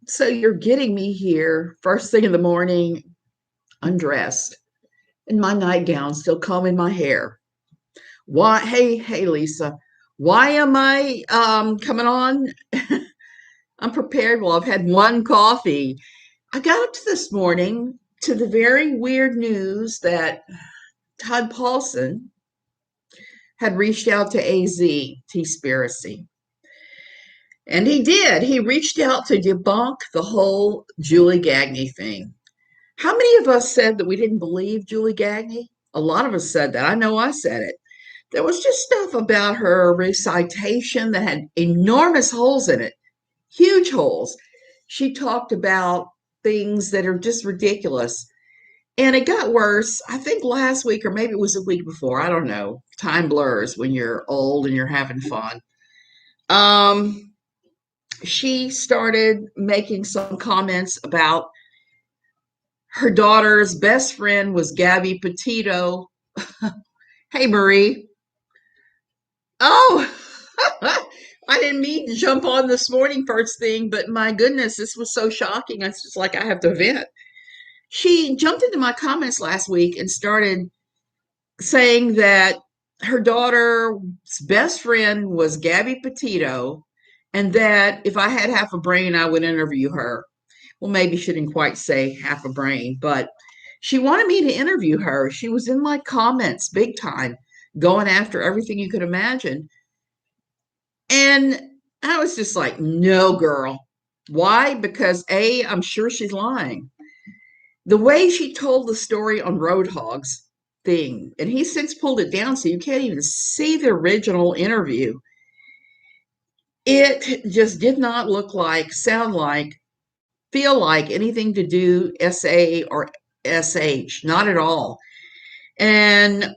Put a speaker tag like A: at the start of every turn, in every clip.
A: So you're getting me here first thing in the morning, undressed, in my nightgown, still combing my hair. Why? Hey, Lisa. Why am I coming on? I'm prepared. Well, I've had one coffee. I got up to this morning to the very weird news that Todd Paulson had reached out to AZ, Teaspiracy. And he did. He reached out to debunk the whole Julie Gagne thing. How many of us said that we didn't believe Julie Gagne? A lot of us said that. I know I said it. There was just stuff about her recitation that had enormous holes in it, huge holes. She talked about things that are just ridiculous. And it got worse, I think last week, or maybe it was the week before. I don't know. Time blurs when you're old and you're having fun. Um, she started making some comments about her daughter's best friend was Gabby Petito. Hey, Marie. Oh, I didn't mean to jump on this morning first thing, but my goodness, this was so shocking. It's just like I have to vent. She jumped into my comments last week and started saying that her daughter's best friend was Gabby Petito, and that if I had half a brain, I would interview her. Well, maybe she didn't quite say half a brain, but she wanted me to interview her. She was in my comments big time, going after everything you could imagine. And I was just like, no, girl. Why? Because A, I'm sure she's lying. The way she told the story on Roadhog's thing, and he since pulled it down so you can't even see the original interview. It just did not look like, sound like, feel like anything to do SA or SH, not at all. And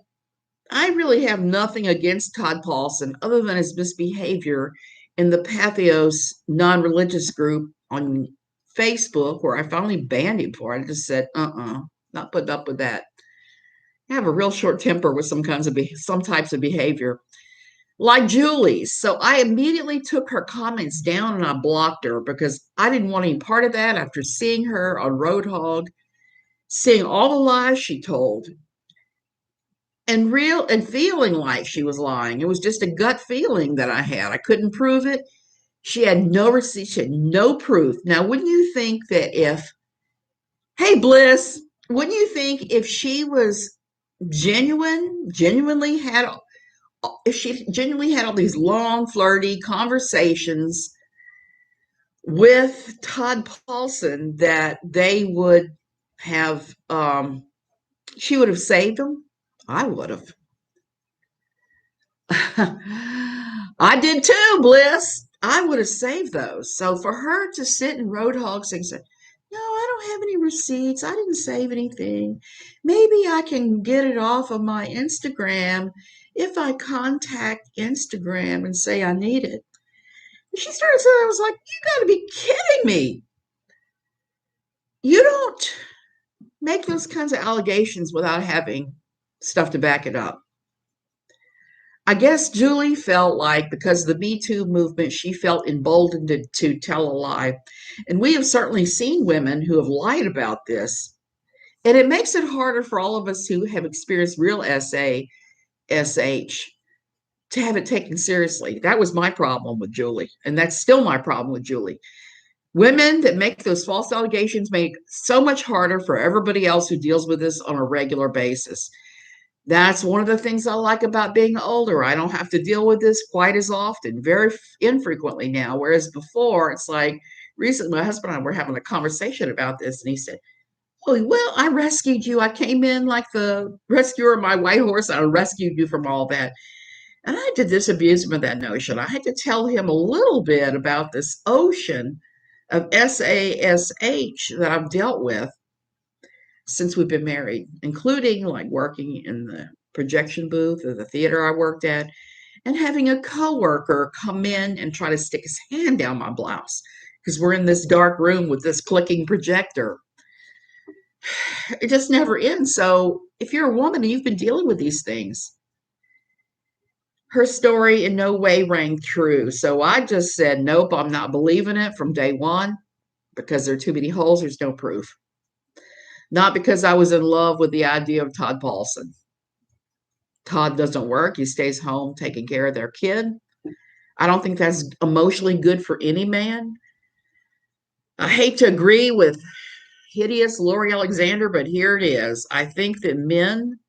A: I really have nothing against Todd Paulson other than his misbehavior in the Pathos non religious group on Facebook, where I finally banned him for it. I just said, not putting up with that. I have a real short temper with some types of behavior, like Julie's. So I immediately took her comments down and I blocked her because I didn't want any part of that after seeing her on Roadhog, seeing all the lies she told, and feeling like she was lying. It was just a gut feeling that I had. I couldn't prove it. She had no receipt, she had no proof. Now, wouldn't you think that if, hey, Bliss, wouldn't you think if she was genuinely had, if she genuinely had all these long, flirty conversations with Todd Paulson, that they would have, she would have saved him? I would have. I did too, Bliss. I would have saved those. So for her to sit in Roadhogs and say, no, I don't have any receipts. I didn't save anything. Maybe I can get it off of my Instagram if I contact Instagram and say I need it. And she started saying, I was like, you got to be kidding me. You don't make those kinds of allegations without having stuff to back it up. I guess Julie felt like because of the Me Too movement, she felt emboldened to tell a lie. And we have certainly seen women who have lied about this. And it makes it harder for all of us who have experienced real SH to have it taken seriously. That was my problem with Julie. And that's still my problem with Julie. Women that make those false allegations make it so much harder for everybody else who deals with this on a regular basis. That's one of the things I like about being older. I don't have to deal with this quite as often, very infrequently now. Whereas before, it's like recently, my husband and I were having a conversation about this, and he said, oh, well, I rescued you. I came in like the rescuer of my white horse. And I rescued you from all that. And I did disabuse him of that notion. I had to tell him a little bit about this ocean of SASH that I've dealt with since we've been married, including like working in the projection booth of the theater I worked at and having a coworker come in and try to stick his hand down my blouse because we're in this dark room with this clicking projector. It just never ends. So if you're a woman and you've been dealing with these things, her story in no way rang true. So I just said, nope, I'm not believing it from day one. because there are too many holes. There's no proof. Not because I was in love with the idea of Todd Paulson. Todd doesn't work. He stays home taking care of their kid. I don't think that's emotionally good for any man. I hate to agree with hideous Lori Alexander, but here it is. I think that men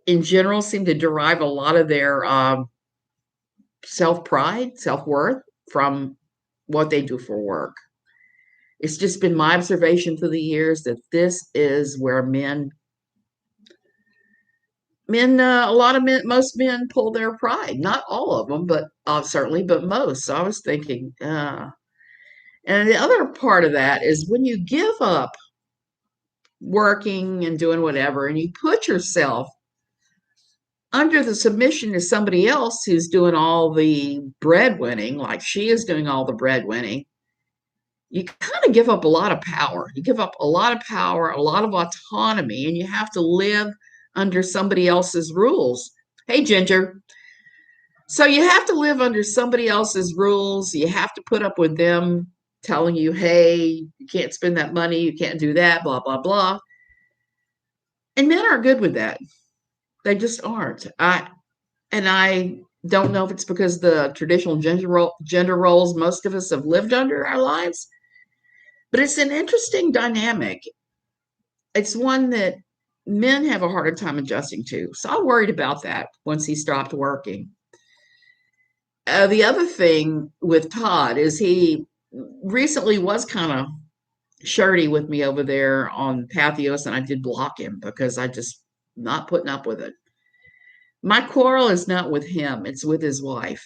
A: in general seem to derive a lot of their self-pride, self-worth from what they do for work. It's just been my observation through the years that this is where a lot of men, most men pull their pride. Not all of them, but certainly, but most. So I was thinking, and the other part of that is when you give up working and doing whatever, and you put yourself under the submission to somebody else who's doing all the breadwinning, like she is doing all the breadwinning, you kind of give up a lot of power. You give up a lot of power, a lot of autonomy, and you have to live under somebody else's rules. Hey, Ginger. So you have to live under somebody else's rules. You have to put up with them telling you, hey, you can't spend that money, you can't do that, blah, blah, blah. And men aren't good with that. They just aren't. I don't know if it's because the traditional gender roles most of us have lived under our lives, but it's an interesting dynamic. It's one that men have a harder time adjusting to. So I worried about that once he stopped working. The other thing with Todd is he recently was kind of shirty with me over there on Pathos, and I did block him because I just not putting up with it. My quarrel is not with him, it's with his wife.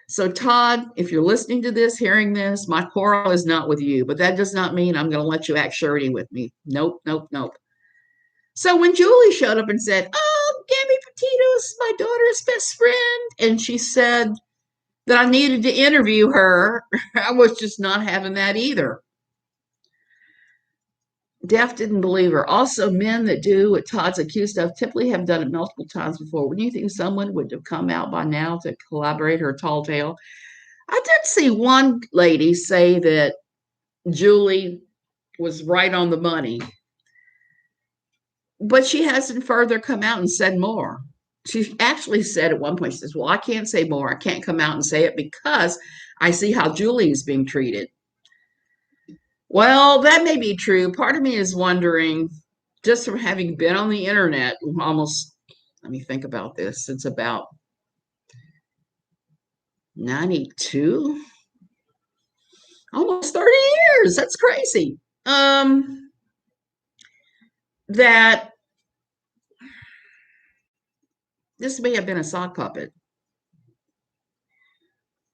A: So, Todd, if you're listening to this, hearing this, my quarrel is not with you, but that does not mean I'm going to let you act shirty with me. Nope, nope, nope. So when Julie showed up and said, oh, Gagne Petito is my daughter's best friend, and she said that I needed to interview her, I was just not having that either. Def didn't believe her. Also, men that do what Todd's accused of typically have done it multiple times before. Wouldn't you think someone would have come out by now to collaborate her tall tale? I did see one lady say that Julie was right on the money, but she hasn't further come out and said more. She actually said at one point, she says, well, I can't say more. I can't come out and say it because I see how Julie is being treated. Well, that may be true. Part of me is wondering, just from having been on the internet almost, let me think about this, since about 92, almost 30 years. That's crazy. That this may have been a sock puppet.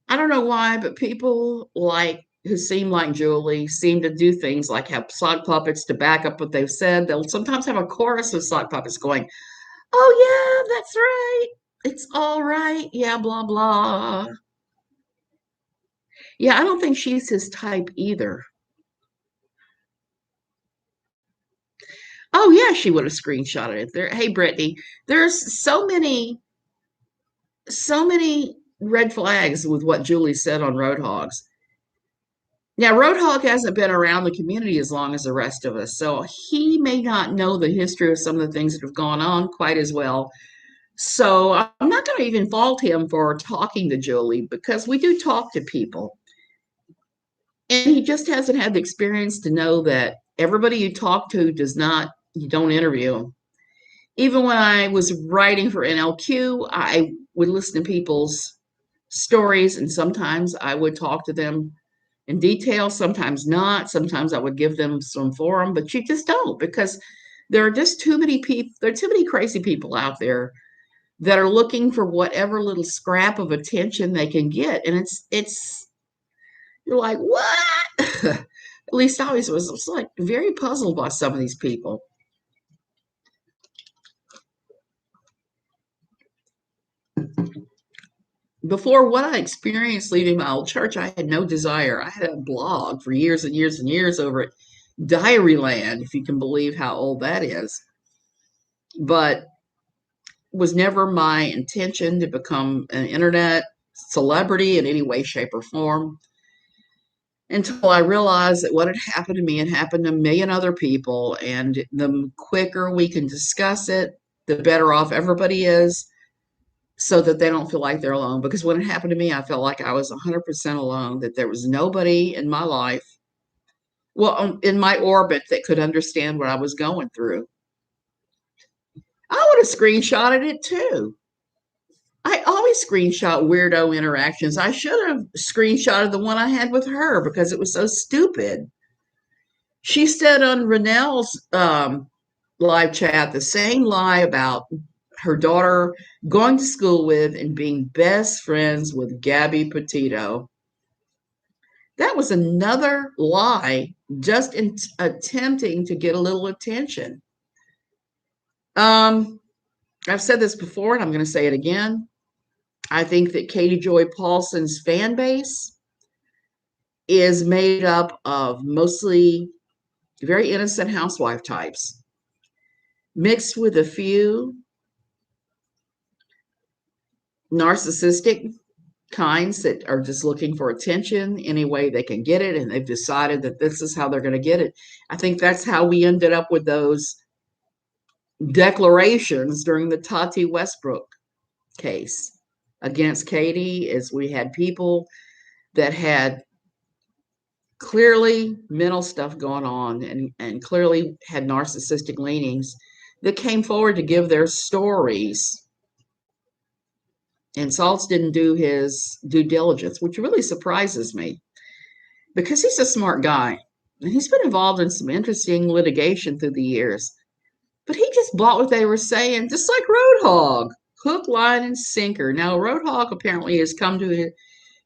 A: I don't know why, but people like who seem like Julie seem to do things like have sock puppets to back up what they've said. They'll sometimes have a chorus of sock puppets going, oh, yeah, that's right. It's all right. Yeah, blah, blah. Yeah, I don't think she's his type either. Oh, yeah, she would have screenshotted it there. Hey, Brittany, there's so many red flags with what Julie said on Roadhogs. Now, Roadhog hasn't been around the community as long as the rest of us, so he may not know the history of some of the things that have gone on quite as well. So I'm not going to even fault him for talking to Julie because we do talk to people. And he just hasn't had the experience to know that everybody you talk to you don't interview them. Even when I was writing for NLQ, I would listen to people's stories, and sometimes I would talk to them in detail, sometimes not. Sometimes I would give them some forum, but you just don't because there are just too many people. There are too many crazy people out there that are looking for whatever little scrap of attention they can get, and it's you're like, what? At least I was like very puzzled by some of these people. Before what I experienced leaving my old church, I had no desire. I had a blog for years and years and years over at Diaryland, if you can believe how old that is. But was never my intention to become an internet celebrity in any way, shape, or form. until I realized that what had happened to me had happened to a million other people. And the quicker we can discuss it, the better off everybody is, so that they don't feel like they're alone. Because when it happened to me, I felt like I was 100% alone, that there was nobody in my life, well, in my orbit, that could understand what I was going through. I would have screenshotted it too. I always screenshot weirdo interactions. I should have screenshotted the one I had with her because it was so stupid. She said on Renell's live chat the same lie about her daughter going to school with and being best friends with Gabby Petito. That was another lie, just in attempting to get a little attention. I've said this before, and I'm going to say it again. I think that Katie Joy Paulson's fan base is made up of mostly very innocent housewife types, mixed with a few narcissistic kinds that are just looking for attention any way they can get it, and they've decided that this is how they're going to get it. I think that's how we ended up with those declarations during the Tati Westbrook case against Katie, is we had people that had clearly mental stuff going on, and clearly had narcissistic leanings, that came forward to give their stories. And Saltz didn't do his due diligence, which really surprises me because he's a smart guy and he's been involved in some interesting litigation through the years. But he just bought what they were saying, just like Roadhog, hook, line, and sinker. Now, Roadhog apparently has come to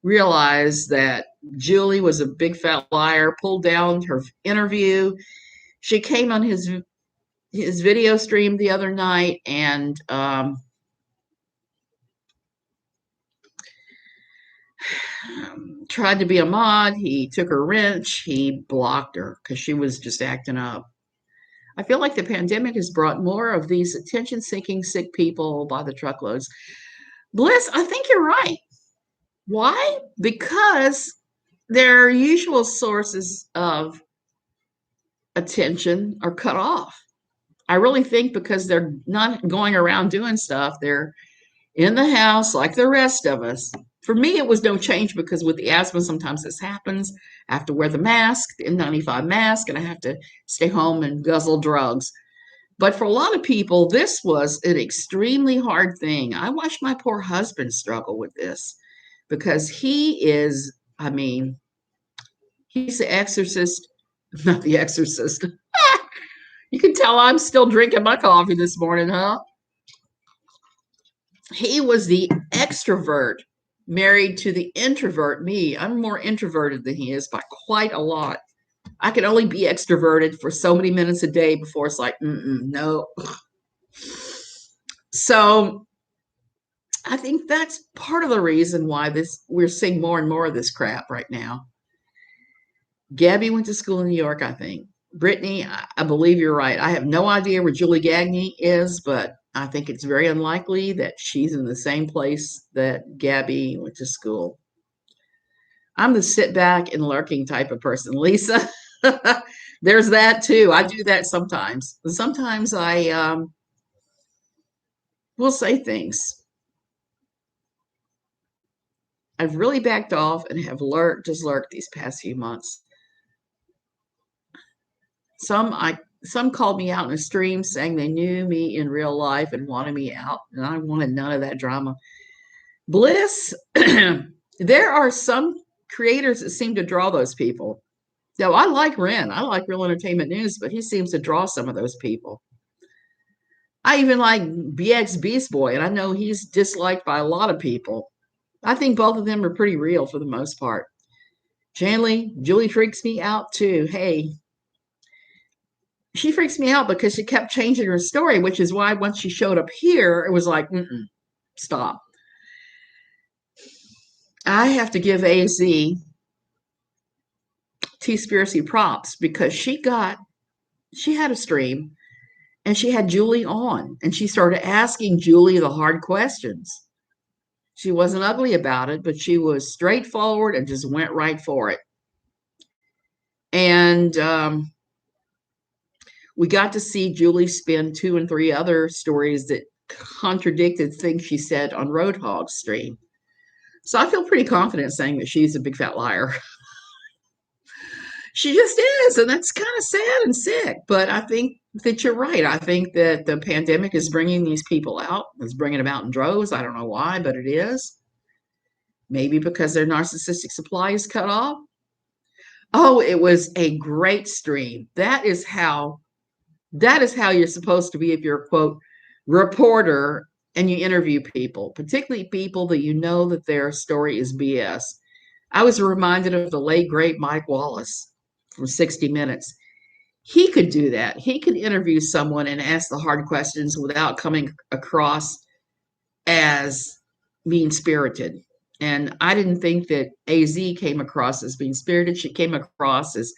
A: realize that Julie was a big fat liar, pulled down her interview. She came on his video stream the other night and tried to be a mod. He took her wrench. He blocked her because she was just acting up. I feel like the pandemic has brought more of these attention-seeking sick people by the truckloads. Bliss, I think you're right. Why? Because their usual sources of attention are cut off. I really think because they're not going around doing stuff, they're in the house like the rest of us. For me, it was no change because with the asthma, sometimes this happens. I have to wear the mask, the N95 mask, and I have to stay home and guzzle drugs. But for a lot of people, this was an extremely hard thing. I watched my poor husband struggle with this because he is, I mean, he's the exorcist, not the exorcist. You can tell I'm still drinking my coffee this morning, huh? He was the extrovert married to the introvert me. I'm more introverted than he is by quite a lot. I can only be extroverted for so many minutes a day before it's like, no. So I think that's part of the reason why we're seeing more and more of this crap right now. Gabby went to school in New York, I think. Brittany, I believe you're right. I have no idea where Julie Gagne is, but I think it's very unlikely that she's in the same place that Gabby went to school. I'm the sit back and lurking type of person. Lisa, there's that too. I do that sometimes. Sometimes I will say things. I've really backed off and have just lurked these past few months. Some called me out in a stream saying they knew me in real life and wanted me out, and I wanted none of that drama. Bliss, there are some creators that seem to draw those people. Now, I like Ren. I like Real Entertainment News, but he seems to draw some of those people. I even like BX Beast Boy, and I know he's disliked by a lot of people. I think both of them are pretty real for the most part. Julie freaks me out too. Hey, she freaks me out because she kept changing her story, which is why once she showed up here, it was like, stop. I have to give AZ Teaspiracy props because she had a stream and she had Julie on and she started asking Julie the hard questions. She wasn't ugly about it, but she was straightforward and just went right for it. And we got to see Julie spin 2 and 3 other stories that contradicted things she said on Roadhog's stream. So I feel pretty confident saying that she's a big fat liar. She just is, and that's kind of sad and sick. But I think that you're right. I think that the pandemic is bringing these people out. It's bringing them out in droves. I don't know why, but it is. Maybe because their narcissistic supply is cut off. Oh, it was a great stream. That is how you're supposed to be if you're a quote reporter and you interview people, particularly people that you know that their story is BS. I was reminded of the late great Mike Wallace from 60 Minutes. He could do that. He could interview someone and ask the hard questions without coming across as mean spirited. And I didn't think that AZ came across as being spirited. She came across as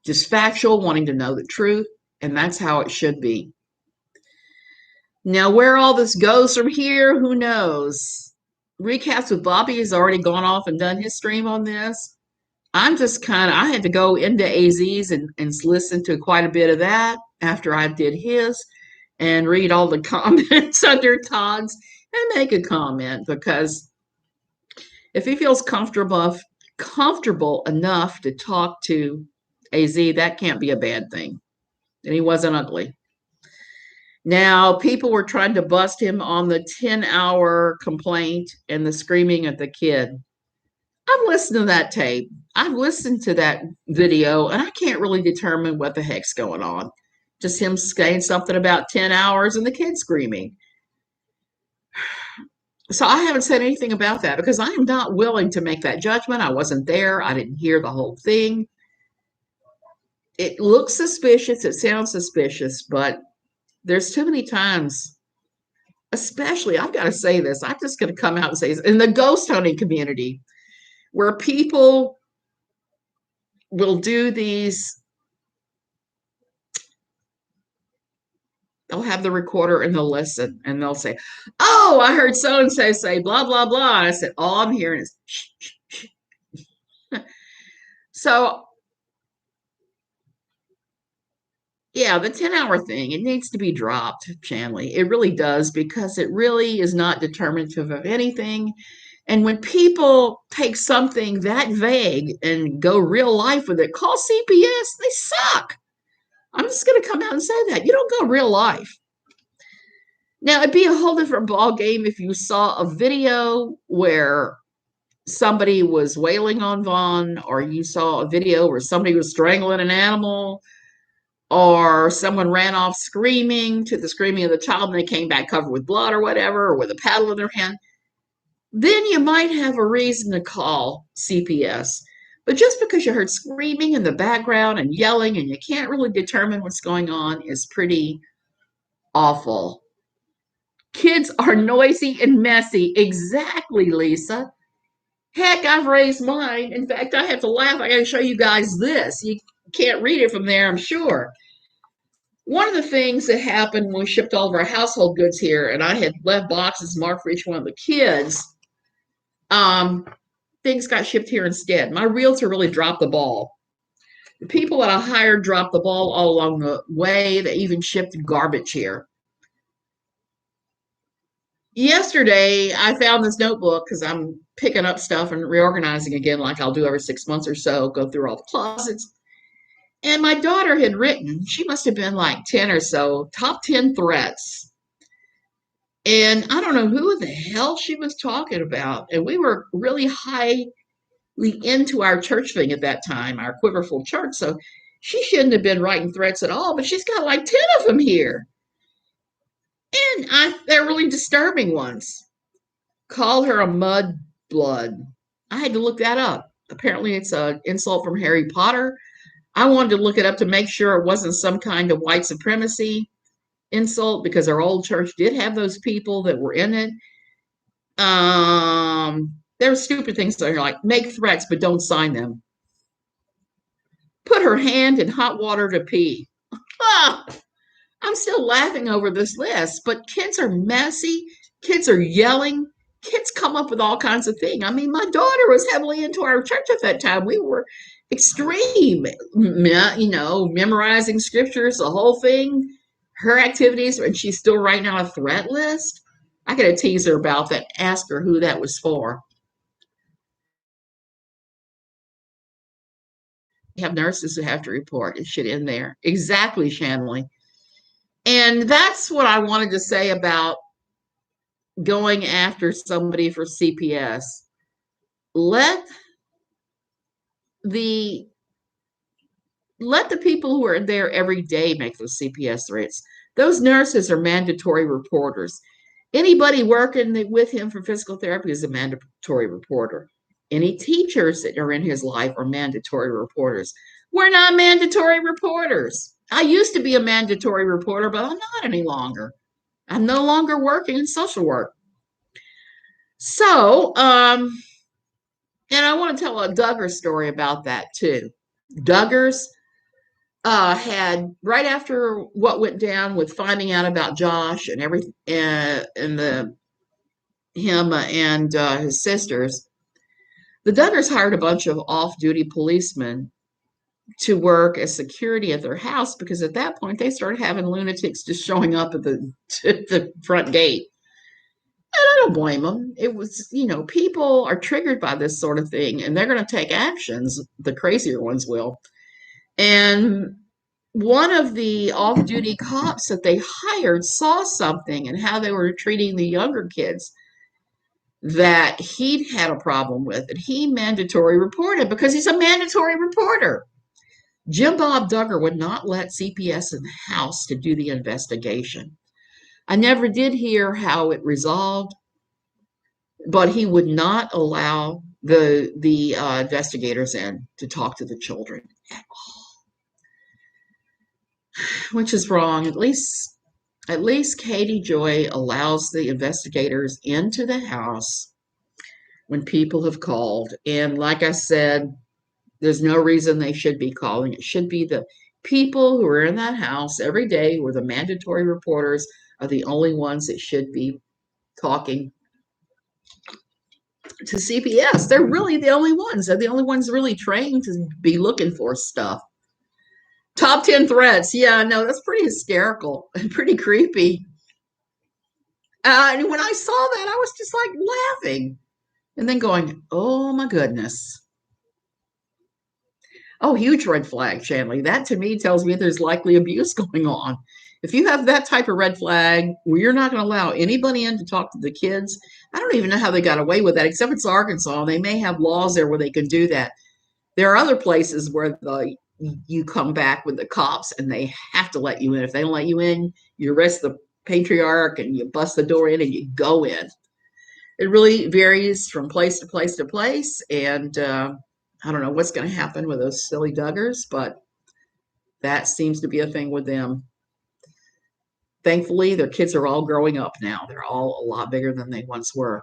A: just factual, wanting to know the truth. And that's how it should be. Now, where all this goes from here, who knows? Recaps with Bobby has already gone off and done his stream on this. I had to go into AZ's and listen to quite a bit of that after I did his and read all the comments under Todd's and make a comment, because if he feels comfortable enough to talk to AZ, that can't be a bad thing. And he wasn't ugly. Now, people were trying to bust him on the 10-hour complaint and the screaming at the kid. I've listened to that tape. I've listened to that video, and I can't really determine what the heck's going on. Just him saying something about 10 hours and the kid screaming. So I haven't said anything about that because I am not willing to make that judgment. I wasn't there. I didn't hear the whole thing. It looks suspicious. It sounds suspicious, but there's too many times, especially, I've got to say this, I'm just going to come out and say this, in the ghost hunting community, where people will do these, they'll have the recorder and they'll listen and they'll say, oh, I heard so-and-so say blah, blah, blah. And I said, all I'm hearing is shh, shh, shh. So, yeah, the 10-hour thing, it needs to be dropped, Chanley. It really does, because it really is not determinative of anything. And when people take something that vague and go real life with it, call CPS, they suck. I'm just going to come out and say that. You don't go real life. Now, it'd be a whole different ball game if you saw a video where somebody was wailing on Vaughn, or you saw a video where somebody was strangling an animal, or someone ran off screaming to the screaming of the child and they came back covered with blood or whatever, or with a paddle in their hand. Then you might have a reason to call CPS. But just because you heard screaming in the background and yelling and you can't really determine what's going on is pretty awful. Kids are noisy and messy. Exactly, Lisa. Heck, I've raised mine. In fact, I have to laugh. I got to show you guys this. You can't read it from there, I'm sure. One of the things that happened when we shipped all of our household goods here, and I had left boxes marked for each one of the kids, things got shipped here instead. My realtor really dropped the ball. The people that I hired dropped the ball all along the way. They even shipped garbage here. Yesterday, I found this notebook because I'm picking up stuff and reorganizing again, like I'll do every 6 months or so, go through all the closets. And my daughter had written, she must have been like 10 or so, top 10 threats. And I don't know who the hell she was talking about. And we were really highly into our church thing at that time, our Quiverful church. So she shouldn't have been writing threats at all, but she's got like 10 of them here. And they're really disturbing ones. Call her a mudblood. I had to look that up. Apparently it's an insult from Harry Potter. I wanted to look it up to make sure it wasn't some kind of white supremacy insult, because our old church did have those people that were in it. There were stupid things that are like, make threats but don't sign them. Put her hand in hot water to pee. I'm still laughing over this list, but kids are messy. Kids are yelling. Kids come up with all kinds of things. I mean, my daughter was heavily into our church at that time. We were extreme, memorizing scriptures, the whole thing. Her activities, and she's still writing out a threat list. I gotta tease her about that. Ask her who that was for. You have nurses who have to report. It should end there. Exactly, Shanley. And that's what I wanted to say about going after somebody for CPS. Let the let the people who are there every day make those CPS threats. Those nurses are mandatory reporters. Anybody working with him for physical therapy is a mandatory reporter. Any teachers that are in his life are mandatory reporters. We're not mandatory reporters. I used to be a mandatory reporter, but I'm not any longer. I'm no longer working in social work. So, and I want to tell a Duggar story about that too. Duggars had right after what went down with finding out about Josh and everything, and the him and his sisters, the Duggars hired a bunch of off-duty policemen to work as security at their house because at that point they started having lunatics just showing up at the front gate. And I don't blame them. It was, people are triggered by this sort of thing and they're going to take actions. The crazier ones will. And one of the off duty cops that they hired saw something and how they were treating the younger kids that he'd had a problem with, and he mandatory reported because he's a mandatory reporter. Jim Bob Duggar would not let CPS in the house to do the investigation. I never did hear how it resolved, but he would not allow the investigators in to talk to the children at all, which is wrong. At least Katie Joy allows the investigators into the house when people have called. And like I said, there's no reason they should be calling. It should be the people who are in that house every day where the mandatory reporters are the only ones that should be talking to CPS. They're really the only ones. They're the only ones really trained to be looking for stuff. Top 10 threats. Yeah, no, that's pretty hysterical and pretty creepy. And when I saw that, I was just like laughing and then going, oh my goodness. Oh, huge red flag, Shanley. That to me tells me there's likely abuse going on. If you have that type of red flag where you're not going to allow anybody in to talk to the kids, I don't even know how they got away with that, except it's Arkansas. They may have laws there where they can do that. There are other places where you come back with the cops and they have to let you in. If they don't let you in, you arrest the patriarch and you bust the door in and you go in. It really varies from place to place to place. And I don't know what's going to happen with those silly Duggars, but that seems to be a thing with them. Thankfully, their kids are all growing up now. They're all a lot bigger than they once were.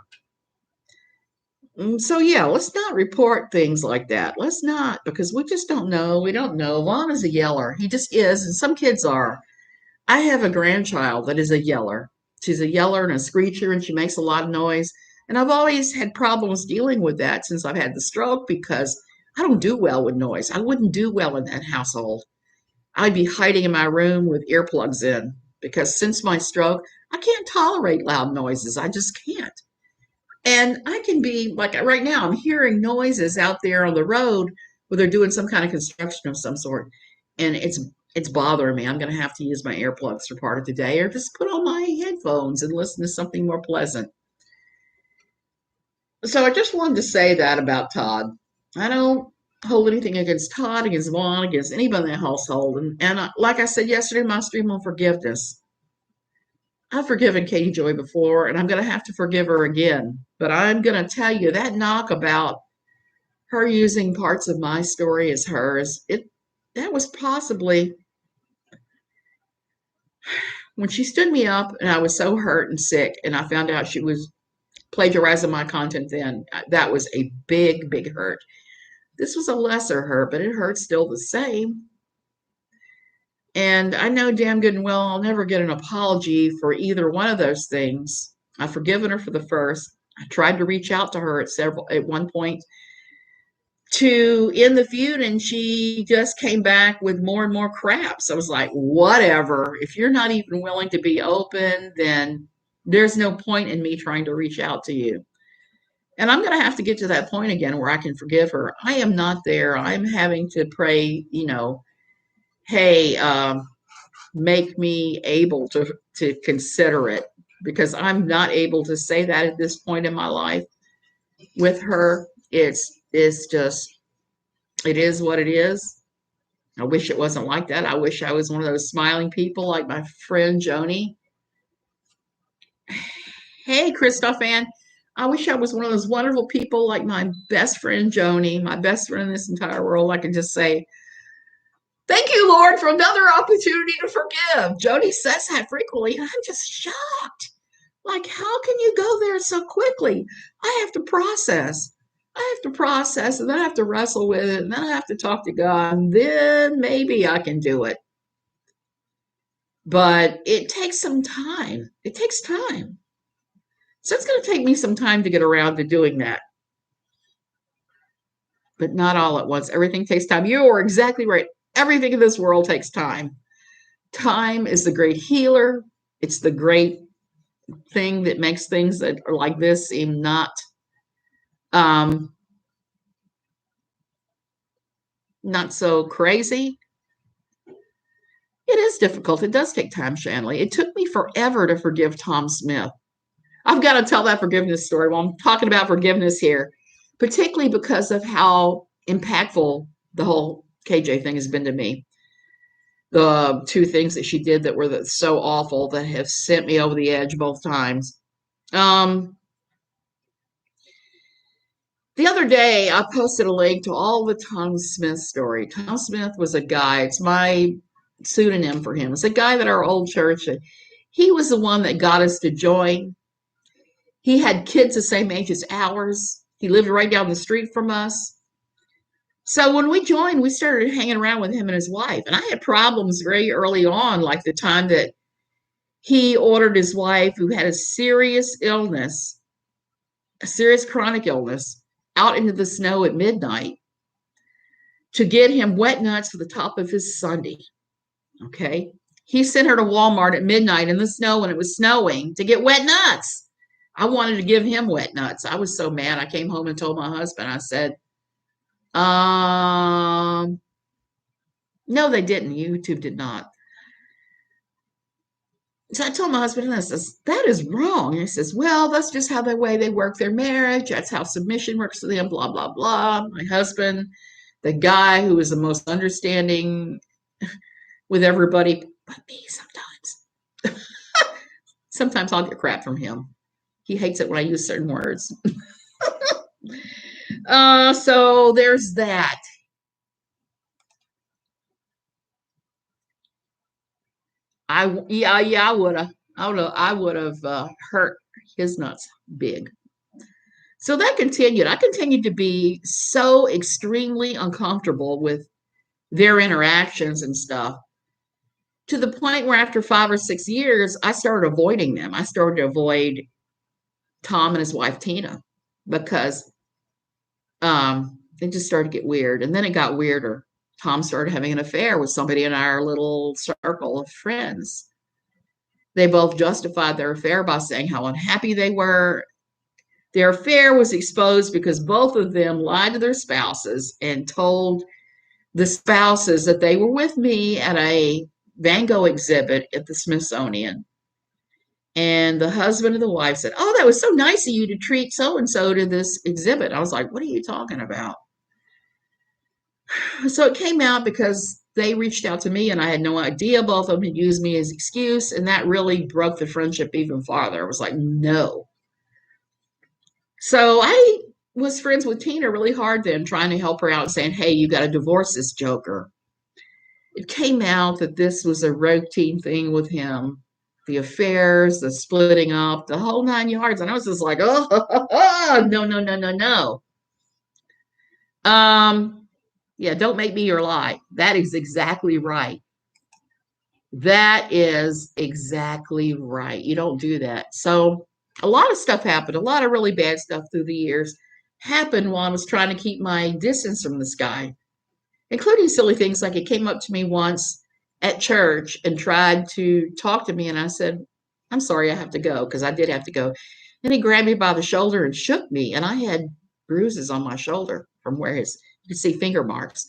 A: So yeah, let's not report things like that. Let's not, because we just don't know. We don't know. Vaughn is a yeller. He just is, and some kids are. I have a grandchild that is a yeller. She's a yeller and a screecher, and she makes a lot of noise. And I've always had problems dealing with that since I've had the stroke because I don't do well with noise. I wouldn't do well in that household. I'd be hiding in my room with earplugs in because since my stroke, I can't tolerate loud noises. I just can't. And I can be like right now, I'm hearing noises out there on the road where they're doing some kind of construction of some sort. And it's bothering me. I'm going to have to use my earplugs for part of the day or just put on my headphones and listen to something more pleasant. So I just wanted to say that about Todd. I don't hold anything against Todd, against Vaughn, against anybody in the household. And like I said yesterday, my stream on forgiveness. I've forgiven Katie Joy before, and I'm going to have to forgive her again. But I'm going to tell you that knock about her using parts of my story as hers, that was possibly when she stood me up and I was so hurt and sick, and I found out she was plagiarizing my content then. That was a big, big hurt. This was a lesser hurt, but it hurts still the same. And I know damn good and well I'll never get an apology for either one of those things. I've forgiven her for the first. I tried to reach out to her at one point to end the feud, and she just came back with more and more crap. So I was like, whatever. If you're not even willing to be open, then there's no point in me trying to reach out to you. And I'm going to have to get to that point again where I can forgive her. I am not there. I'm having to pray, hey, make me able to consider it, because I'm not able to say that at this point in my life with her. It's just, it is what it is. I wish it wasn't like that. I wish I was one of those smiling people like my friend Joni. Hey, Christoph Ann. I wish I was one of those wonderful people like my best friend Joni, my best friend in this entire world. I can just say, thank you, Lord, for another opportunity to forgive. Joni says that frequently, and I'm just shocked. Like, how can you go there so quickly? I have to process. And then I have to wrestle with it, and then I have to talk to God, and then maybe I can do it. But it takes some time. It takes time. So it's going to take me some time to get around to doing that. But not all at once. Everything takes time. You are exactly right. Everything in this world takes time. Time is the great healer. It's the great thing that makes things that are like this seem not so crazy. It is difficult. It does take time, Shanley. It took me forever to forgive Tom Smith. I've got to tell that forgiveness story while I'm talking about forgiveness here, particularly because of how impactful the whole KJ thing has been to me. The two things that she did that were so awful that have sent me over the edge both times. The other day, I posted a link to all the Tom Smith story. Tom Smith was a guy. It's my pseudonym for him. It's a guy that our old church, he was the one that got us to join. He had kids the same age as ours. He lived right down the street from us. So when we joined, we started hanging around with him and his wife. And I had problems very early on, like the time that he ordered his wife, who had a serious illness, a serious chronic illness, out into the snow at midnight to get him wet nuts for the top of his Sunday. Okay. He sent her to Walmart at midnight in the snow when it was snowing to get wet nuts. I wanted to give him wet nuts. I was so mad. I came home and told my husband, I said, no, they didn't. YouTube did not. So I told my husband, and I says, that is wrong. And he says, well, that's just how the way they work their marriage. That's how submission works for them, blah, blah, blah. My husband, the guy who is the most understanding with everybody, but me sometimes. Sometimes I'll get crap from him. He hates it when I use certain words. So there's that. I would have hurt his nuts big. So that continued. I continued to be so extremely uncomfortable with their interactions and stuff, to the point where after 5 or 6 years, I started avoiding them. I started to avoid Tom and his wife Tina, because it just started to get weird. And then it got weirder. Tom started having an affair with somebody in our little circle of friends. They both justified their affair by saying how unhappy they were. Their affair was exposed because both of them lied to their spouses and told the spouses that they were with me at a Van Gogh exhibit at the Smithsonian. And the husband and the wife said, oh, that was so nice of you to treat so-and-so to this exhibit. I was like, what are you talking about? So it came out because they reached out to me and I had no idea. Both of them had used me as excuse, and that really broke the friendship even farther. I was like, no. So I was friends with Tina really hard then, trying to help her out, saying, hey, you got to divorce this joker. It came out that this was a routine thing with him. The affairs, the splitting up, the whole 9 yards. And I was just like, oh, no. Yeah, don't make me your lie. That is exactly right. That is exactly right. You don't do that. So a lot of stuff happened, a lot of really bad stuff through the years. happened while I was trying to keep my distance from this guy, including silly things like he came up to me once at church and tried to talk to me. And I said, I'm sorry, I have to go, because I did have to go. Then he grabbed me by the shoulder and shook me, and I had bruises on my shoulder from where you could see finger marks.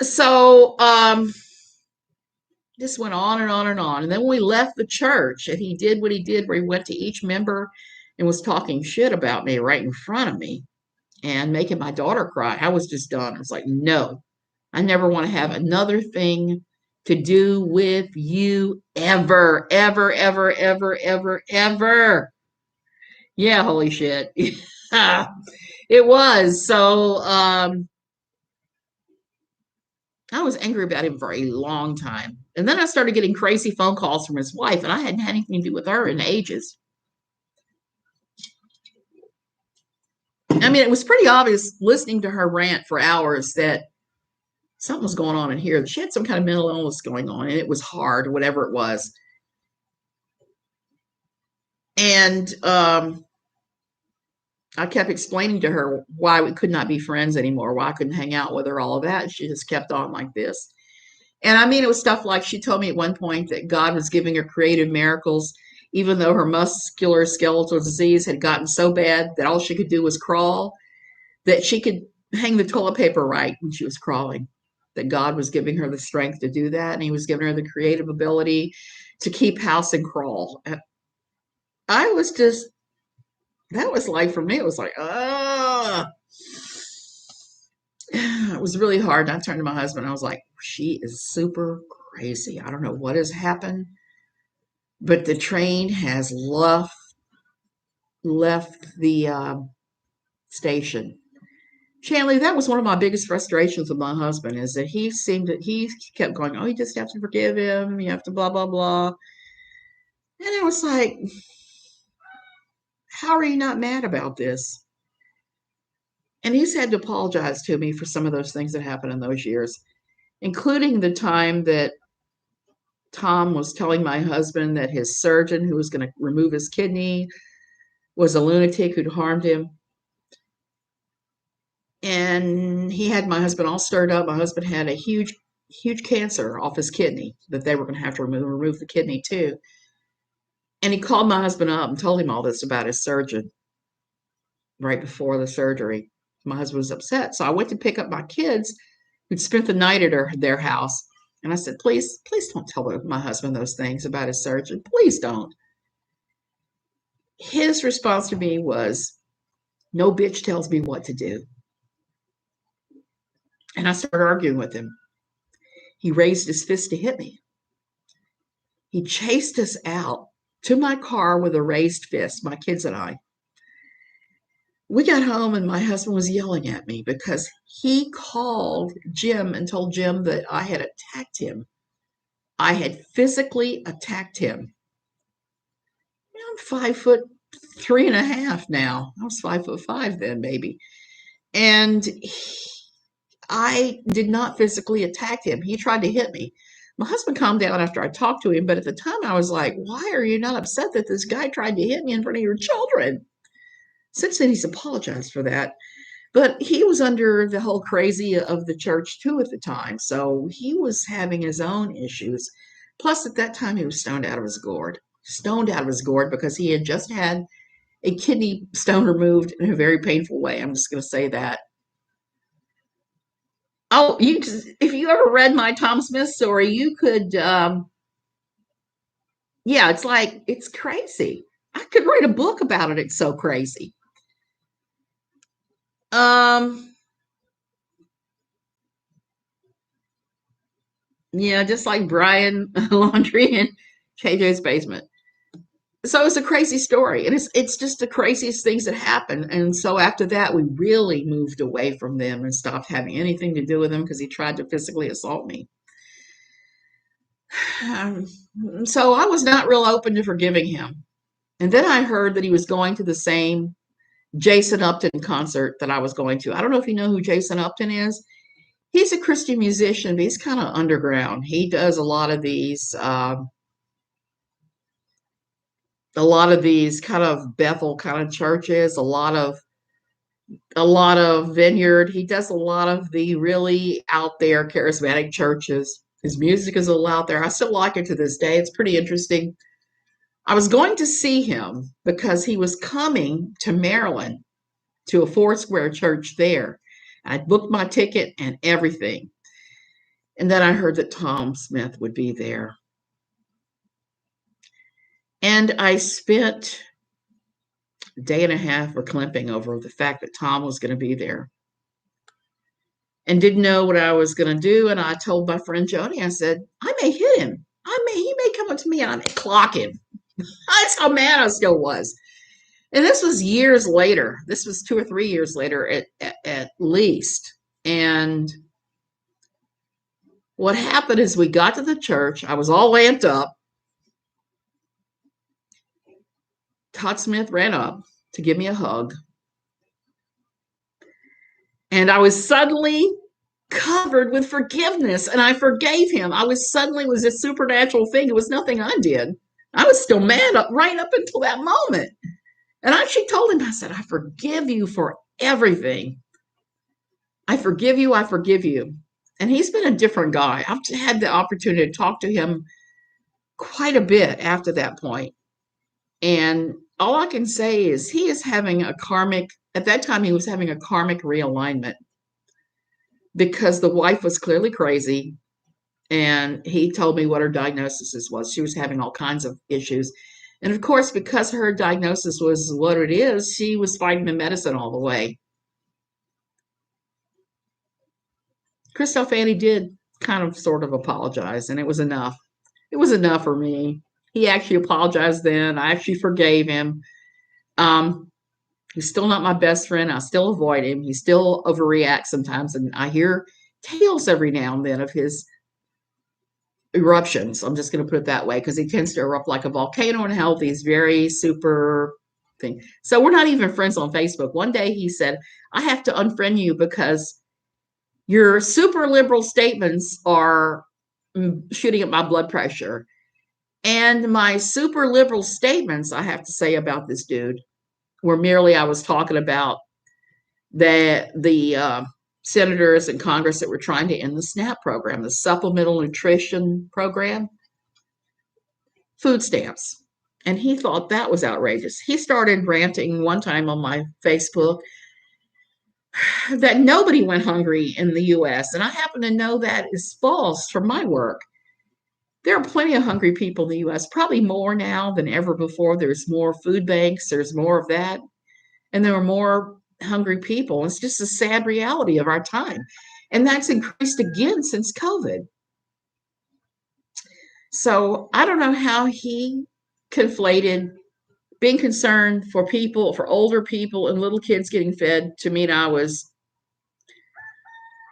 A: So this went on and on and on. And then when we left the church, and he did what he did, where he went to each member and was talking shit about me right in front of me and making my daughter cry. I was just done. I was like, no, I never want to have another thing to do with you ever, ever, ever, ever, ever, ever. Yeah, holy shit. It was. So I was angry about him for a long time. And then I started getting crazy phone calls from his wife, and I hadn't had anything to do with her in ages. I mean, it was pretty obvious listening to her rant for hours that something was going on in here. She had some kind of mental illness going on, and it was hard, whatever it was. And I kept explaining to her why we could not be friends anymore, why I couldn't hang out with her, all of that. And she just kept on like this. And I mean, it was stuff like she told me at one point that God was giving her creative miracles, even though her muscular skeletal disease had gotten so bad that all she could do was crawl, that she could hang the toilet paper right when she was crawling, that God was giving her the strength to do that. And he was giving her the creative ability to keep house and crawl. And I was just, that was like, for me, it was like, it was really hard. And I turned to my husband. I was like, she is super crazy. I don't know what has happened, but the train has left the station. Shanley, that was one of my biggest frustrations with my husband, is that he kept going, oh, you just have to forgive him. You have to blah, blah, blah. And I was like, how are you not mad about this? And he's had to apologize to me for some of those things that happened in those years, including the time that Tom was telling my husband that his surgeon who was going to remove his kidney was a lunatic who'd harmed him. And he had my husband all stirred up. My husband had a huge, huge cancer off his kidney that they were going to have to remove the kidney too. And he called my husband up and told him all this about his surgeon right before the surgery. My husband was upset. So I went to pick up my kids who'd spent the night at their house. And I said, please don't tell my husband those things about his surgeon. Please don't. His response to me was, no bitch tells me what to do. And I started arguing with him. He raised his fist to hit me. He chased us out to my car with a raised fist, my kids and I. We got home and my husband was yelling at me because he called Jim and told Jim that I had attacked him. I had physically attacked him. I'm 5'3.5" now. I was 5'5" then, maybe. And I did not physically attack him. He tried to hit me. My husband calmed down after I talked to him, but at the time I was like, why are you not upset that this guy tried to hit me in front of your children? Since then, he's apologized for that. But he was under the whole crazy of the church too at the time. So he was having his own issues. Plus, at that time, he was stoned out of his gourd. Stoned out of his gourd because he had just had a kidney stone removed in a very painful way. I'm just going to say that. Oh, if you ever read my Tom Smith story, you could, yeah, it's crazy. I could write a book about it. It's so crazy. Yeah, just like Brian Laundrie and KJ's basement. So it's a crazy story, and it's just the craziest things that happen. And so after that, we really moved away from them and stopped having anything to do with him because he tried to physically assault me. So I was not real open to forgiving him. And then I heard that he was going to the same Jason Upton concert that I was going to. I don't know if you know who Jason Upton is. He's a Christian musician, but he's kind of underground. He does a lot of these kind of Bethel kind of churches, a lot of a lot of vineyard. He does a lot of the really out there charismatic churches. His music is a little out there. I still like it to this day. It's pretty interesting. I was going to see him because he was coming to Maryland to a Foursquare church there. I booked my ticket and everything. And then I heard that Tom Smith would be there. And I spent a day and a half reclimping over the fact that Tom was going to be there and didn't know what I was going to do. And I told my friend Joni, I said, I may hit him. He may come up to me and I may clock him. That's how mad I still was. And this was years later. This was 2 or 3 years later at least. And what happened is we got to the church. I was all amped up. Todd Smith ran up to give me a hug. And I was suddenly covered with forgiveness, and I forgave him. I was a supernatural thing. It was nothing I did. I was still mad right up until that moment. And I actually told him, I said, I forgive you for everything. I forgive you. I forgive you. And he's been a different guy. I've had the opportunity to talk to him quite a bit after that point. And all I can say is he is having at that time, he was having a karmic realignment because the wife was clearly crazy. And he told me what her diagnosis was. She was having all kinds of issues. And of course, because her diagnosis was what it is, she was fighting the medicine all the way. Christoph Annie did kind of sort of apologize, and it was enough. It was enough for me. He actually apologized then. I actually forgave him. He's still not my best friend. I still avoid him. He still overreacts sometimes, and I hear tales every now and then of his eruptions. I'm just going to put it that way because he tends to erupt like a volcano in health. He's very super thing. So we're not even friends on Facebook. One day he said, I have to unfriend you because your super liberal statements are shooting up my blood pressure. And my super liberal statements, I have to say about this dude, were merely I was talking about the senators in Congress that were trying to end the SNAP program, the Supplemental Nutrition Program, food stamps. And he thought that was outrageous. He started ranting one time on my Facebook that nobody went hungry in the US. And I happen to know that is false from my work. There are plenty of hungry people in the US, probably more now than ever before. There's more food banks, there's more of that. And there are more hungry people. It's just a sad reality of our time. And that's increased again since COVID. So I don't know how he conflated being concerned for people, for older people and little kids getting fed to mean I was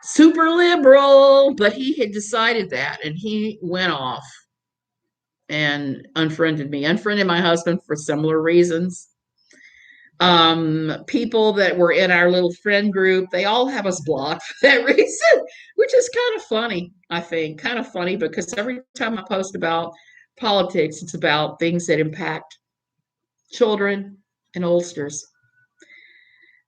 A: super liberal, but he had decided that and he went off and unfriended my husband for similar reasons. People that were in our little friend group, they all have us blocked for that reason, which is kind of funny, I think. Kind of funny because every time I post about politics, it's about things that impact children and oldsters,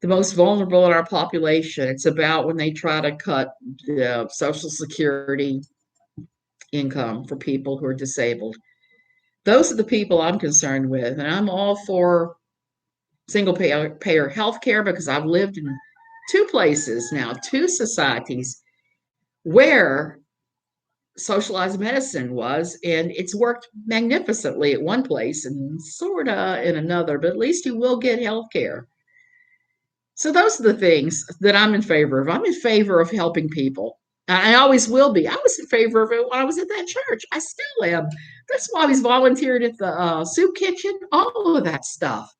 A: the most vulnerable in our population. It's about when they try to cut the Social Security income for people who are disabled. Those are the people I'm concerned with, and I'm all for single payer health care because I've lived in two places now, two societies where socialized medicine was, and it's worked magnificently at one place and sort of in another, but at least you will get health care. So those are the things that I'm in favor of. I'm in favor of helping people. I always will be. I was in favor of it when I was at that church. I still am. That's why I was volunteered at the soup kitchen, all of that stuff.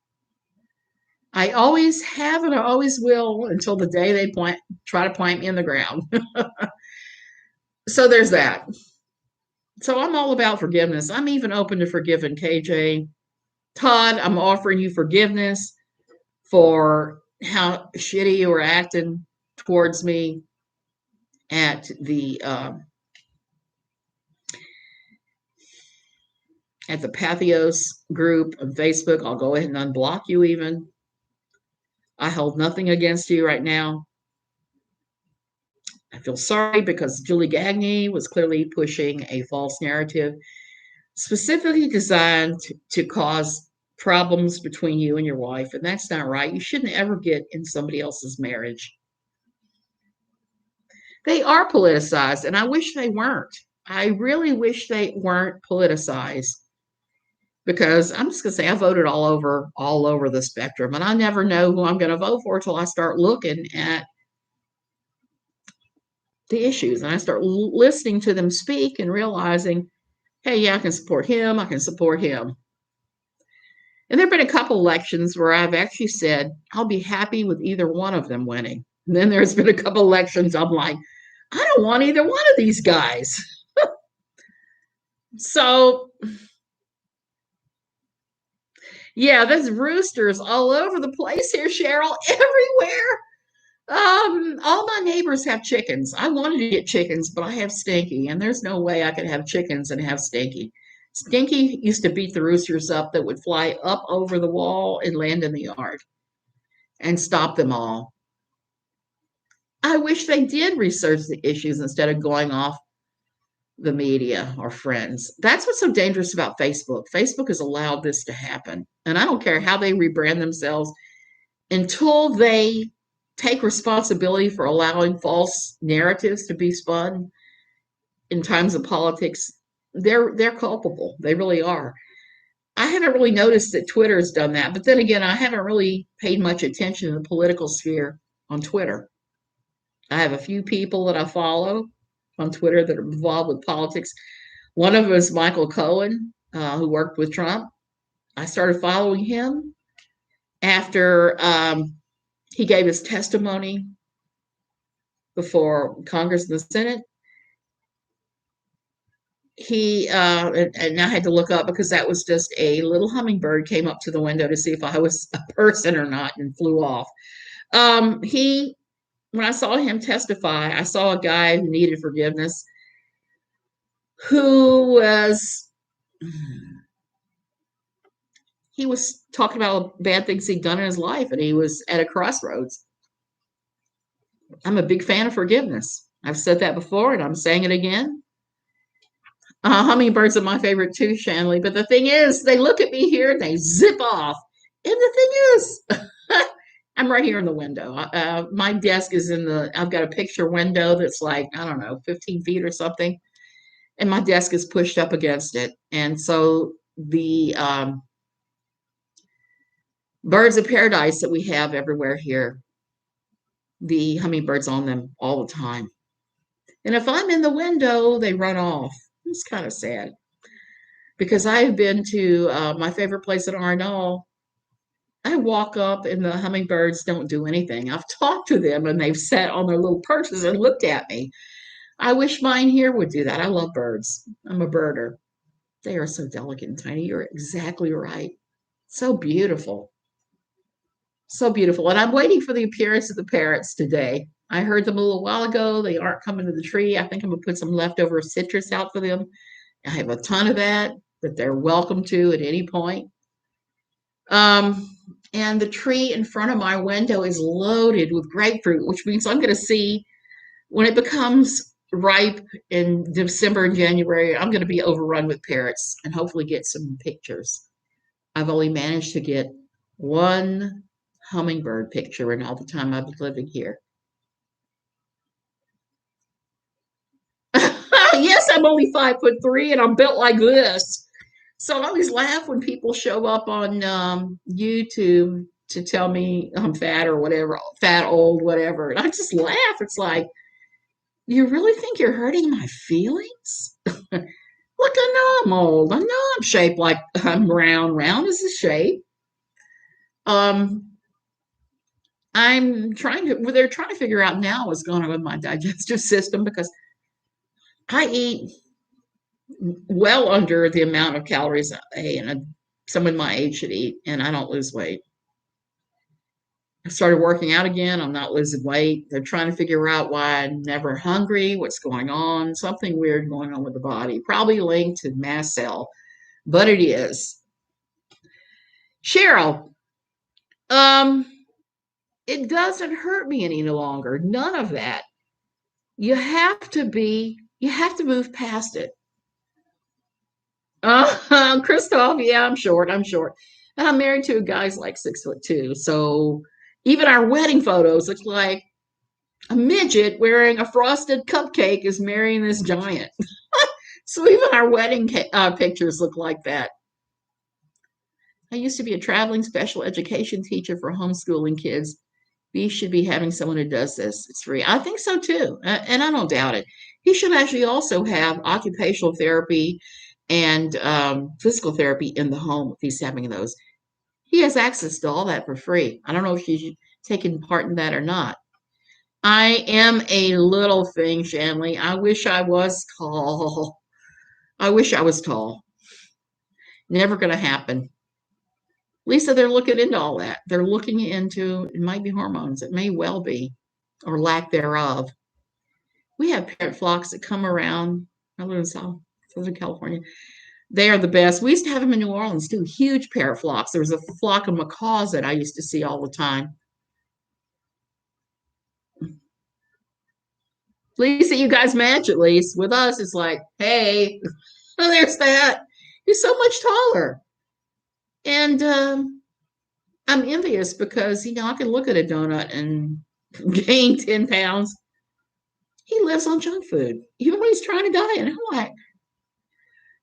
A: I always have and I always will until the day they try to plant me in the ground. So there's that. So I'm all about forgiveness. I'm even open to forgiving KJ. Todd, I'm offering you forgiveness for how shitty you were acting towards me at the Pathos group on Facebook. I'll go ahead and unblock you even. I hold nothing against you right now. I feel sorry because Julie Gagne was clearly pushing a false narrative specifically designed to cause problems between you and your wife, and that's not right. You shouldn't ever get in somebody else's marriage. They are politicized, and I wish they weren't. I really wish they weren't politicized because I'm just gonna say I voted all over the spectrum, and I never know who I'm gonna vote for until I start looking at the issues and I start listening to them speak and realizing, hey, yeah, I can support him, I can support him. And there have been a couple elections where I've actually said I'll be happy with either one of them winning. And then there's been a couple elections I'm like, I don't want either one of these guys. So yeah, there's roosters all over the place here, Cheryl, everywhere. All my neighbors have chickens. I wanted to get chickens, but I have Stinky, and there's no way I could have chickens and have Stinky. Stinky used to beat the roosters up that would fly up over the wall and land in the yard and stop them all. I wish they did research the issues instead of going off the media or friends. That's what's so dangerous about Facebook. Facebook has allowed this to happen. And I don't care how they rebrand themselves until they take responsibility for allowing false narratives to be spun in times of politics. They're culpable. They really are. I haven't really noticed that Twitter has done that, but then again, I haven't really paid much attention to the political sphere on Twitter. I have a few people that I follow on Twitter that are involved with politics. One of them is Michael Cohen, who worked with Trump. I started following him after he gave his testimony before Congress and the Senate. He and I had to look up because that was just a little hummingbird came up to the window to see if I was a person or not and flew off. He When I saw him testify, I saw a guy who needed forgiveness, who was he was talking about bad things he'd done in his life, and he was at a crossroads. I'm a big fan of forgiveness. I've said that before, and I'm saying it again. Hummingbirds are my favorite too, Shanley. But the thing is, they look at me here and they zip off. And the thing is, I'm right here in the window. My desk is I've got a picture window that's like, I don't know, 15 feet or something. And my desk is pushed up against it. And so the birds of paradise that we have everywhere here, the hummingbirds on them all the time. And if I'm in the window, they run off. It's kind of sad because I've been to my favorite place in Arnold. I walk up and the hummingbirds don't do anything. I've talked to them and they've sat on their little perches and looked at me. I wish mine here would do that. I love birds. I'm a birder. They are so delicate and tiny. You're exactly right. So beautiful. So beautiful. And I'm waiting for the appearance of the parrots today. I heard them a little while ago. They aren't coming to the tree. I think I'm going to put some leftover citrus out for them. I have a ton of that they're welcome to at any point. And the tree in front of my window is loaded with grapefruit, which means I'm going to see when it becomes ripe in December and January, I'm going to be overrun with parrots and hopefully get some pictures. I've only managed to get one hummingbird picture in all the time I've been living here. Yes, I'm only 5'3" and I'm built like this. So I always laugh when people show up on YouTube to tell me I'm fat or whatever, fat, old, whatever. And I just laugh. It's like, you really think you're hurting my feelings? Look, I know I'm old. I know I'm shaped like I'm round. Round is the shape. They're trying to figure out now what's going on with my digestive system because I eat well under the amount of calories someone my age should eat, and I don't lose weight. I started working out again. I'm not losing weight. They're trying to figure out why I'm never hungry, what's going on, something weird going on with the body, probably linked to mast cell, but it is. Cheryl, It doesn't hurt me any longer. None of that. You have to move past it. Christoph, yeah, I'm short. I'm short. And I'm married to a guy's like 6'2". So even our wedding photos look like a midget wearing a frosted cupcake is marrying this giant. So even our wedding pictures look like that. I used to be a traveling special education teacher for homeschooling kids. We should be having someone who does this. It's free. I think so too. And I don't doubt it. He should actually also have occupational therapy and physical therapy in the home if he's having those. He has access to all that for free. I don't know if she's taking part in that or not. I am a little thing, Shanley. I wish I was tall. I wish I was tall. Never going to happen. Lisa, they're looking into all that. They're looking into, it might be hormones. It may well be, or lack thereof. We have parrot flocks that come around. I live in Southern California. They are the best. We used to have them in New Orleans too, huge parrot flocks. There was a flock of macaws that I used to see all the time. Lisa, you guys match at least. With us, it's like, hey, oh, there's that. He's so much taller. And I'm envious because, I can look at a donut and gain 10 pounds. He lives on junk food, even when he's trying to diet. And I'm like,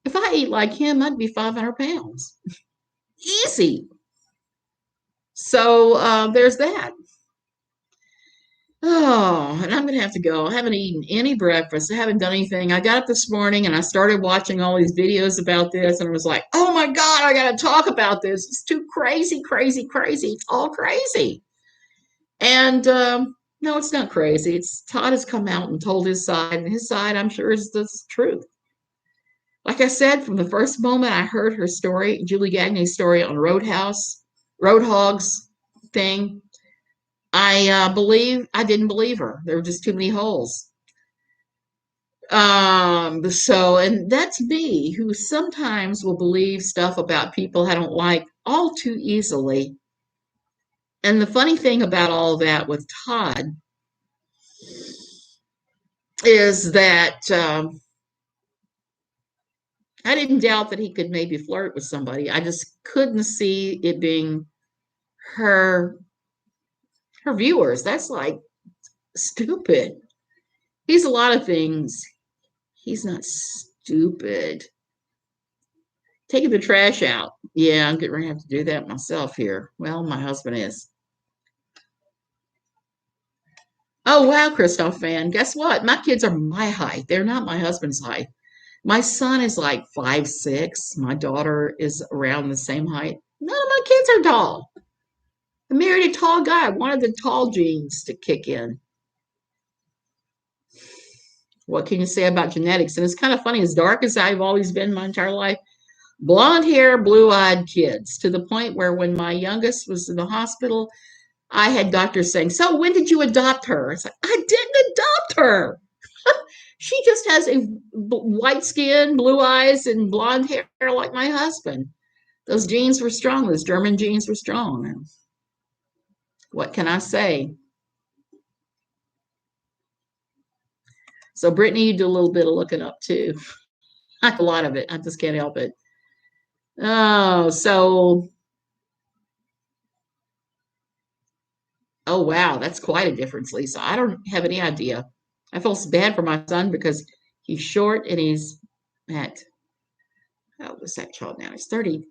A: if I eat like him, I'd be 500 pounds. Easy. So there's that. Oh, and I'm going to have to go. I haven't eaten any breakfast. I haven't done anything. I got up this morning and I started watching all these videos about this and I was like, oh my God, I got to talk about this. It's too crazy, crazy, crazy. It's all crazy. And no, it's not crazy. It's Todd has come out and told his side, and his side, I'm sure, is the truth. Like I said, from the first moment I heard her story, Julie Gagne's story on Roadhogs thing, I didn't believe her. There were just too many holes. And that's me, who sometimes will believe stuff about people I don't like all too easily. And the funny thing about all that with Todd is that I didn't doubt that he could maybe flirt with somebody. I just couldn't see it being her viewers. That's like stupid. He's a lot of things. He's not stupid. Taking the trash out. Yeah, I'm getting ready to have to do that myself here. Well, my husband is. Oh, wow, Christoph fan. Guess what? My kids are my height. They're not my husband's height. My son is like 5'6". My daughter is around the same height. None of my kids are tall. I married a tall guy. I wanted the tall genes to kick in. What can you say about genetics? And it's kind of funny, as dark as I've always been my entire life, blonde hair, blue-eyed kids, to the point where when my youngest was in the hospital, I had doctors saying, so when did you adopt her? It's like, I didn't adopt her. She just has a white skin, blue eyes, and blonde hair like my husband. Those genes were strong. Those German genes were strong. What can I say? So, Brittany, you do a little bit of looking up too. Not a lot of it. I just can't help it. Oh, so, oh, wow. That's quite a difference, Lisa. I don't have any idea. I feel bad for my son because he's short and he's at, how old is that child now? He's 32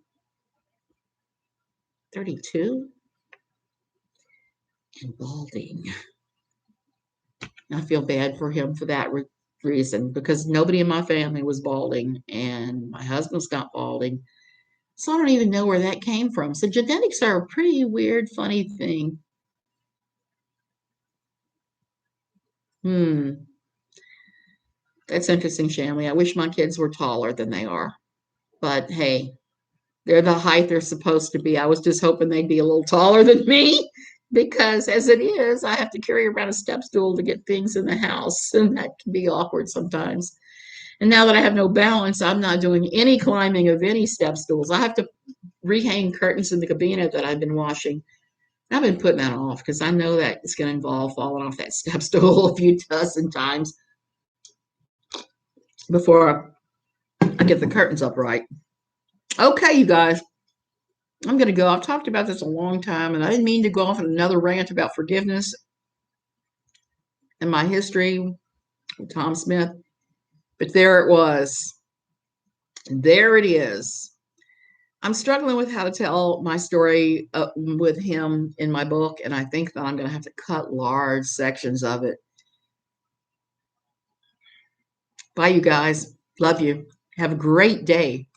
A: and balding. I feel bad for him for that reason because nobody in my family was balding and my husband's got balding. So I don't even know where that came from. So genetics are a pretty weird, funny thing. That's interesting, Shanley. I wish my kids were taller than they are. But hey, they're the height they're supposed to be. I was just hoping they'd be a little taller than me because as it is, I have to carry around a step stool to get things in the house, and that can be awkward sometimes. And now that I have no balance, I'm not doing any climbing of any step stools. I have to rehang curtains in the cabina that I've been washing. I've been putting that off because I know that it's going to involve falling off that step stool a few dozen times before I get the curtains up right. Okay, you guys, I'm going to go. I've talked about this a long time, and I didn't mean to go off on another rant about forgiveness and my history with Tom Smith, but there it was. There it is. I'm struggling with how to tell my story with him in my book, and I think that I'm going to have to cut large sections of it. Bye, you guys. Love you. Have a great day.